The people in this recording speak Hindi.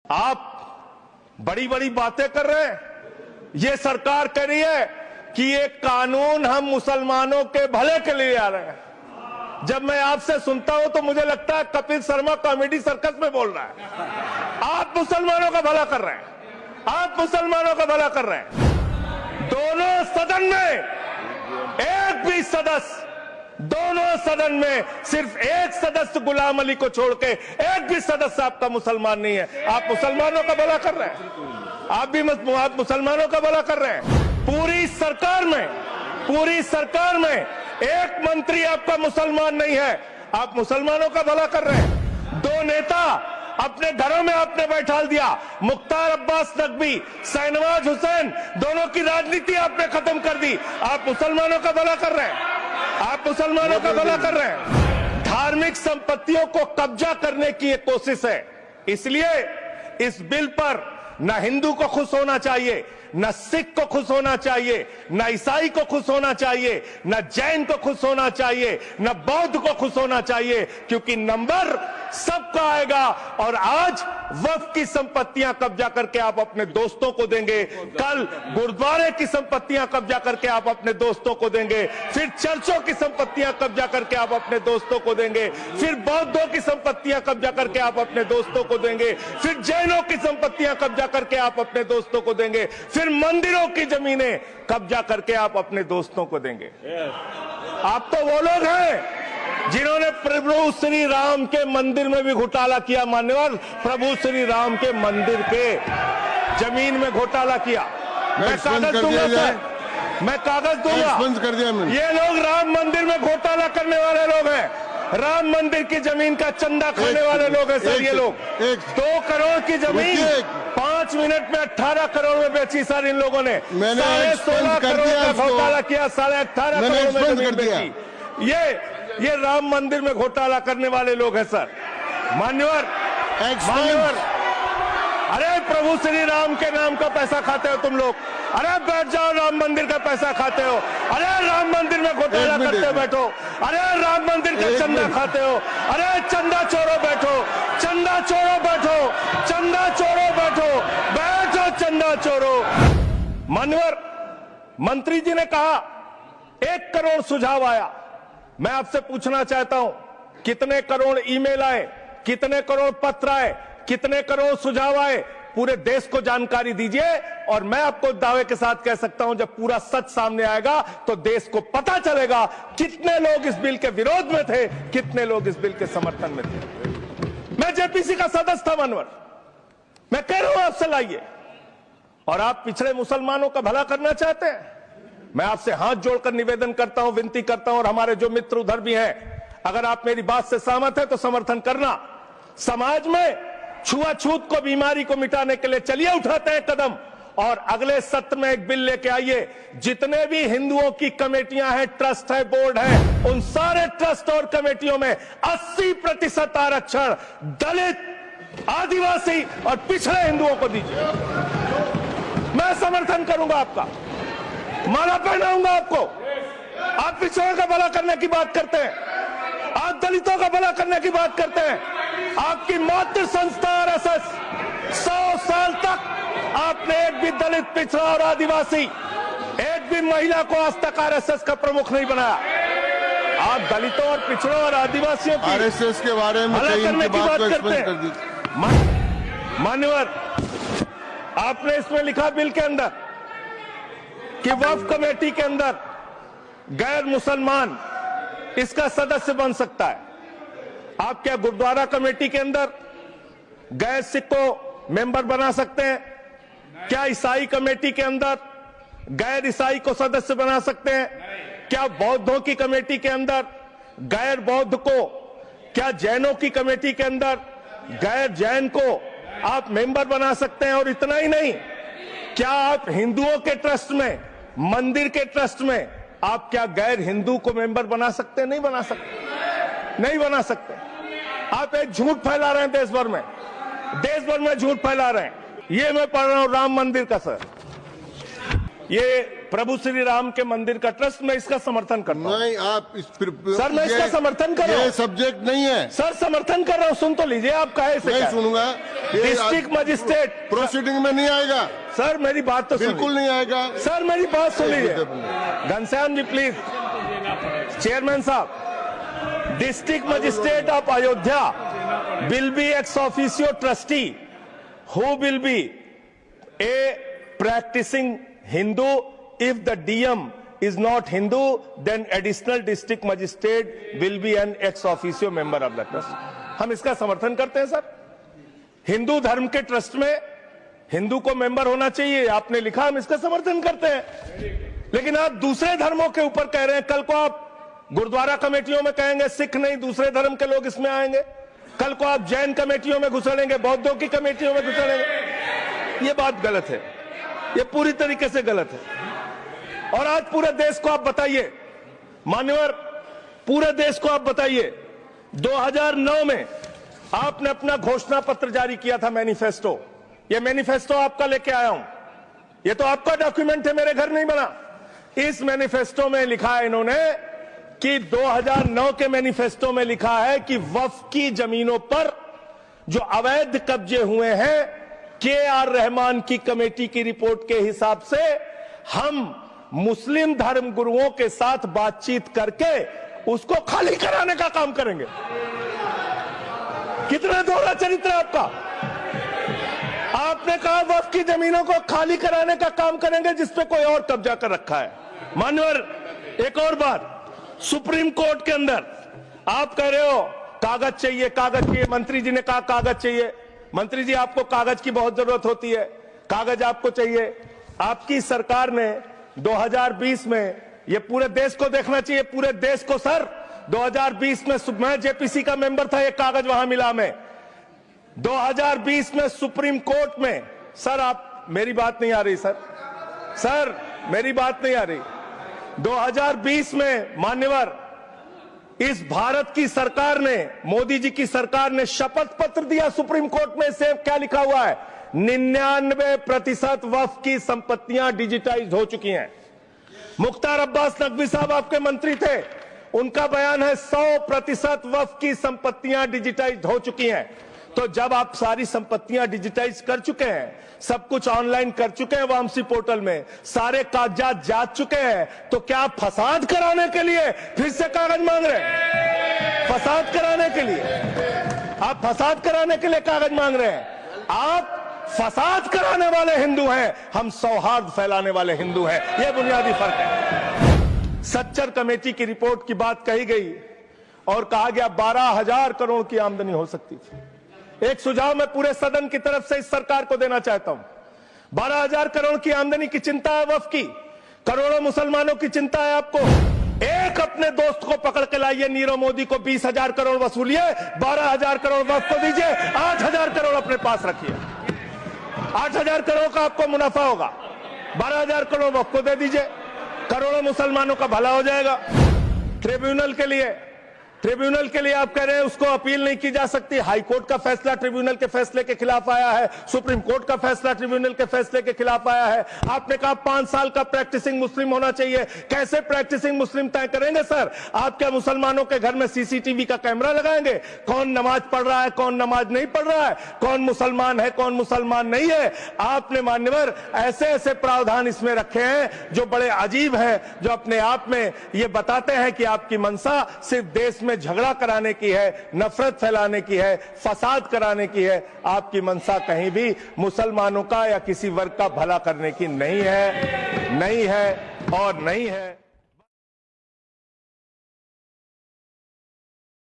आप बड़ी बड़ी बातें कर रहे हैं। ये सरकार कह रही है कि ये कानून हम मुसलमानों के भले के लिए आ रहे हैं। जब मैं आपसे सुनता हूं तो मुझे लगता है कपिल शर्मा कॉमेडी सर्कस में बोल रहा है। आप मुसलमानों का भला कर रहे हैं, आप मुसलमानों का भला कर रहे हैं। दोनों सदन में एक भी सदस्य, दोनों सदन में सिर्फ एक सदस्य गुलाम अली को छोड़ के एक भी सदस्य आपका मुसलमान नहीं है। आप मुसलमानों का भला कर रहे हैं, आप मुसलमानों का भला कर रहे हैं। पूरी सरकार में एक मंत्री आपका मुसलमान नहीं है, आप मुसलमानों का भला कर रहे हैं। दो नेता अपने घरों में आपने बैठा दिया, मुख्तार अब्बास नकवी, शाहनवाज हुसैन, दोनों की राजनीति आपने खत्म कर दी। आप मुसलमानों का भला कर रहे हैं, आप मुसलमानों का भला कर रहे हैं। धार्मिक संपत्तियों को कब्जा करने की एक कोशिश है। इसलिए इस बिल पर न हिंदू को खुश होना चाहिए, न सिख को खुश होना चाहिए, न ईसाई को खुश होना चाहिए, न जैन को खुश होना चाहिए, न बौद्ध को खुश होना चाहिए, क्योंकि नंबर सबका आएगा। और आज वक्फ की संपत्तियां कब्जा करके आप अपने दोस्तों को देंगे, कल गुरुद्वारे की संपत्तियां कब्जा करके आप अपने दोस्तों को देंगे, फिर चर्चों की संपत्तियां कब्जा करके आप अपने दोस्तों को देंगे, फिर बौद्धों की संपत्तियां कब्जा करके आप अपने दोस्तों को देंगे, फिर जैनों की संपत्तियां कब्जा करके आप अपने दोस्तों को देंगे, फिर मंदिरों की जमीनें कब्जा करके आप अपने दोस्तों को देंगे। आप तो वो लोग हैं जिन्होंने प्रभु श्री राम के मंदिर में भी घोटाला किया। मान्यवर, प्रभु श्री राम के मंदिर के जमीन में घोटाला किया। मैं कागज दूंगा सर, मैं कागज दूंगा। ये लोग राम मंदिर में घोटाला करने वाले लोग हैं, राम मंदिर की जमीन का चंदा खाने वाले लोग हैं सर। ये लोग 2 करोड़ की जमीन 5 मिनट में 18 करोड़ में बेची सर इन लोगों ने। 16.5 करोड़ का घोटाला किया, 18.5 करोड़ में जमीन बेची। ये राम मंदिर में घोटाला करने वाले लोग हैं सर। मान्यवर, अरे प्रभु श्री राम के नाम का पैसा खाते हो तुम लोग। अरे बैठ जाओ, राम मंदिर का पैसा खाते हो। अरे राम मंदिर में घोटाला करते हो, बैठो। अरे राम मंदिर का चंदा खाते हो। अरे चंदा चोरो बैठो, चंदा चोरो बैठो, चंदा चोरो बैठो, बैठो चंदा चोरो। मान्यवर, मंत्री जी ने कहा 1 करोड़ सुझाव आया। मैं आपसे पूछना चाहता हूं, कितने करोड़ ईमेल आए, कितने करोड़ पत्र आए, कितने करोड़ सुझाव आए? पूरे देश को जानकारी दीजिए। और मैं आपको दावे के साथ कह सकता हूं, जब पूरा सच सामने आएगा तो देश को पता चलेगा कितने लोग इस बिल के विरोध में थे, कितने लोग इस बिल के समर्थन में थे। मैं जेपीसी का सदस्य था मानवर, मैं कह रहा हूं आपसे लाइए। और आप पिछड़े मुसलमानों का भला करना चाहते हैं, मैं आपसे हाथ जोड़कर निवेदन करता हूं, विनती करता हूं, और हमारे जो मित्र उधर भी हैं, अगर आप मेरी बात से सहमत हैं तो समर्थन करना। समाज में छुआछूत को, बीमारी को मिटाने के लिए चलिए उठाते हैं कदम, और अगले सत्र में एक बिल लेके आइए। जितने भी हिंदुओं की कमेटियां हैं, ट्रस्ट है, बोर्ड है, उन सारे ट्रस्ट और कमेटियों में 80% आरक्षण दलित, आदिवासी और पिछड़े हिंदुओं को दीजिए। मैं समर्थन करूंगा आपका, माला पहनाऊंगा आपको। आप पिछड़ों का भला करने की बात करते हैं, आप दलितों का भला करने की बात करते हैं। आपकी मातृ संस्था आरएसएस 100 साल तक आपने एक भी दलित, पिछड़ा और आदिवासी, एक भी महिला को आज तक आरएसएस का प्रमुख नहीं बनाया। आप दलितों और पिछड़ों और आदिवासियों की आरएसएस के बारे में भला करने की बात करते हैं। मान्यवर, आपने इसमें लिखा बिल के अंदर कि वक्फ कमेटी के अंदर गैर मुसलमान इसका सदस्य बन सकता है। आप क्या गुरुद्वारा कमेटी के अंदर गैर सिख को मेंबर बना सकते हैं? क्या ईसाई कमेटी के अंदर गैर ईसाई को सदस्य बना सकते हैं? क्या बौद्धों की कमेटी के अंदर गैर बौद्ध को, क्या जैनों की कमेटी के अंदर गैर जैन को आप मेंबर बना सकते हैं? और इतना ही नहीं, क्या आप हिंदुओं के ट्रस्ट में, मंदिर के ट्रस्ट में आप क्या गैर हिंदू को मेंबर बना सकते हैं? नहीं बना सकते, नहीं बना सकते। आप एक झूठ फैला रहे हैं देश भर में झूठ फैला रहे हैं। ये मैं पढ़ रहा हूं राम मंदिर का सर, ये प्रभु श्री राम के मंदिर का ट्रस्ट, मैं इसका समर्थन करता हूं। नहीं, आप सर मैं इसका समर्थन कर रहा हूं। ये सब्जेक्ट नहीं है सर, समर्थन कर रहा हूं, सुन तो लीजिए। आप कहे नहीं सुनूंगा। डिस्ट्रिक्ट मजिस्ट्रेट प्रोसीडिंग में नहीं आएगा सर, मेरी बात तो बिल्कुल नहीं आएगा सर, मेरी बात सुन लीजिए। घनश्याम जी प्लीज, चेयरमैन साहब, district magistrate of Ayodhya will be ex officio trustee who will be A practicing Hindu. If the DM is not Hindu, then additional district magistrate will be an ex officio member of the trust. हम इसका समर्थन करते हैं सर। हिंदू धर्म के ट्रस्ट में हिंदू को मेंबर होना चाहिए, आपने लिखा, हम इसका समर्थन करते हैं। लेकिन आप दूसरे धर्मों के ऊपर कह रहे हैं। कल को आप गुरुद्वारा कमेटियों में कहेंगे सिख नहीं दूसरे धर्म के लोग इसमें आएंगे। कल को आप जैन कमेटियों में घुसड़ेंगे, बौद्धों की कमेटियों में घुसड़ेंगे। ये बात गलत है, ये पूरी तरीके से गलत है। और आज पूरे देश को आप बताइए, मान्यवर, पूरे देश को आप बताइए, 2009 में आपने अपना घोषणा पत्र जारी किया था, मैनिफेस्टो। ये मैनिफेस्टो आपका लेके आया हूं, ये तो आपका डॉक्यूमेंट है, मेरे घर नहीं बना। इस मैनिफेस्टो में लिखा है इन्होंने कि 2009 के मैनिफेस्टो में लिखा है कि वक्फ की जमीनों पर जो अवैध कब्जे हुए हैं, KR रहमान की कमेटी की रिपोर्ट के हिसाब से हम मुस्लिम धर्म गुरुओं के साथ बातचीत करके उसको खाली कराने का काम करेंगे। कितना दोहरा चरित्र है आपका। आपने कहा वक्फ की जमीनों को खाली कराने का काम करेंगे जिसपे कोई और कब्जा कर रखा है। मान्यवर, एक और बात, सुप्रीम कोर्ट के अंदर आप कह रहे हो कागज चाहिए, कागज चाहिए। मंत्री जी ने कहा कागज चाहिए। मंत्री जी, आपको कागज की बहुत जरूरत होती है, कागज आपको चाहिए। आपकी सरकार ने 2020 में, ये पूरे देश को देखना चाहिए, पूरे देश को सर, 2020 में मैं जेपीसी का मेंबर था, एक कागज वहां मिला में 2020 में सुप्रीम कोर्ट में। सर आप, मेरी बात नहीं आ रही सर, मेरी बात नहीं आ रही। 2020 में मान्यवर, इस भारत की सरकार ने, मोदी जी की सरकार ने शपथ पत्र दिया सुप्रीम कोर्ट में। से क्या लिखा हुआ है? 99% वक्फ की संपत्तियां डिजिटाइज हो चुकी हैं। मुख्तार अब्बास नकवी साहब आपके मंत्री थे, उनका बयान है 100% वक्फ की संपत्तियां डिजिटाइज हो चुकी हैं। तो जब आप सारी संपत्तियां डिजिटाइज कर चुके हैं, सब कुछ ऑनलाइन कर चुके हैं वामसी पोर्टल में, सारे कागजात जांच चुके हैं, तो क्या आप फसाद कराने के लिए फिर से कागज मांग रहे हैं? फसाद कराने के लिए आप फसाद कराने के लिए कागज मांग रहे हैं। आप फसाद कराने वाले हिंदू हैं, हम सौहार्द फैलाने वाले हिंदू हैं। यह बुनियादी फर्क है। सच्चर कमेटी की रिपोर्ट की बात कही गई और कहा गया 12,000 करोड़ की आमदनी हो सकती थी। एक सुझाव मैं पूरे सदन की तरफ से इस सरकार को देना चाहता हूं। 12,000 करोड़ की आमदनी की चिंता है वक्फ की, करोड़ों मुसलमानों की चिंता है आपको। एक अपने दोस्त को पकड़ के लाइए, नीरव मोदी को 20,000 करोड़ वसूलिए, 12,000 करोड़ वक्फ को दीजिए, 8,000 करोड़ अपने पास रखिए। 8,000 करोड़ का आपको मुनाफा होगा, 12,000 करोड़ वक्फ को दे दीजिए, करोड़ों मुसलमानों का भला हो जाएगा। ट्रिब्यूनल के लिए आप कह रहे हैं उसको अपील नहीं की जा सकती। हाई कोर्ट का फैसला ट्रिब्यूनल के फैसले के खिलाफ आया है, सुप्रीम कोर्ट का फैसला ट्रिब्यूनल के फैसले के खिलाफ आया है। आपने कहा 5 साल का प्रैक्टिसिंग मुस्लिम होना चाहिए। कैसे प्रैक्टिसिंग मुस्लिम तय करेंगे सर? आप क्या मुसलमानों के घर में सीसीटीवी का कैमरा लगाएंगे? कौन नमाज पढ़ रहा है, कौन नमाज नहीं पढ़ रहा है, कौन मुसलमान है, कौन मुसलमान नहीं है? आपने मान्यवर ऐसे ऐसे प्रावधान इसमें रखे हैं जो बड़े अजीब है, जो अपने आप में ये बताते हैं कि आपकी मंशा सिर्फ देश में झगड़ा कराने की है, नफरत फैलाने की है, फसाद कराने की है। आपकी मंशा कहीं भी मुसलमानों का या किसी वर्ग का भला करने की नहीं है और नहीं है।